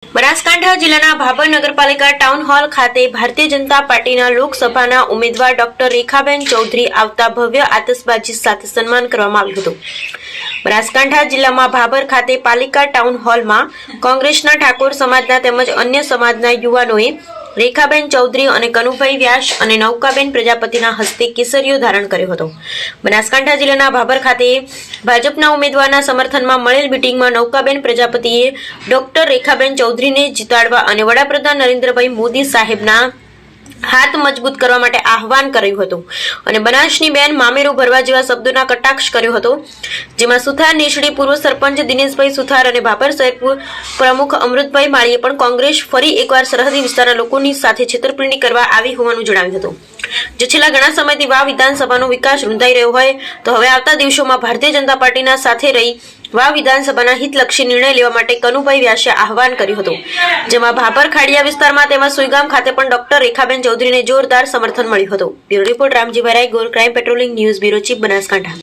બનાસકાંઠા જિલ્લાના ભાભર નગરપાલિકા town hall ખાતે ભારતીય જનતા પાર્ટીના લોકસભાના ઉમેદવાર ડોક્ટર રેખાબેન ચૌધરી આવતા ભવ્ય આતશબાજી સાથે સન્માન કરવામાં આવ્યું હતું। બનાસકાંઠા જિલ્લામાં ભાભર ખાતે પાલિકા ટાઉન હોલમાં કોંગ્રેસના ઠાકોર સમાજના તેમજ અન્ય સમાજના યુવાનોએ રેખાબેન ચૌધરી અને કનુભાઈ વ્યાસ અને નૌકાબેન પ્રજાપતિના હસ્તે કેસરીઓ ધારણ કર્યો હતો। બનાસકાંઠા જિલ્લાના ભાભર ખાતે ભાજપના ઉમેદવારના સમર્થનમાં મળેલ મિટિંગમાં નૌકાબેન પ્રજાપતિએ ડોક્ટર રેખાબેન ચૌધરીને જીતાડવા અને વડાપ્રધાન નરેન્દ્રભાઈ મોદી સાહેબના હાથ મજબૂત કરવા માટે આહવાન કર્યું હતું અને બનાસની બેન મામેરું ભરવા જેવા શબ્દોના કટાક્ષ કર્યો હતો, જેમાં સુથાર નીચડી પૂર્વ સરપંચ દિનેશભાઈ સુથાર અને ભાભર શહેર પ્રમુખ અમૃતભાઈ માળીએ પણ કોંગ્રેસ ફરી એકવાર સરહદી વિસ્તારના લોકોની સાથે છેતરપિંડી કરવા આવી હોવાનું જણાવ્યું હતું। જે છેલ્લા ઘણા સમયથી વાવ વિધાનસભાનો વિકાસ રૂંધાઈ રહ્યો હોય તો હવે આવતા દિવસોમાં ભારતીય જનતા પાર્ટીના સાથે રહી વાવ વિધાનસભાના હિતલક્ષી નિર્ણય લેવા માટે કનુભાઈ વ્યાસે આહવાન કર્યું હતું, જેમાં ભાભર ખાડિયા વિસ્તારમાં તેમજ સુઈગામ ખાતે પણ ડોક્ટર રેખાબેન ચૌધરીને જોરદાર સમર્થન મળ્યું હતું। બ્યુરો રિપોર્ટ રામજીભાઈ રાય, ગોર crime patrolling news bureau chief, Banaskantha.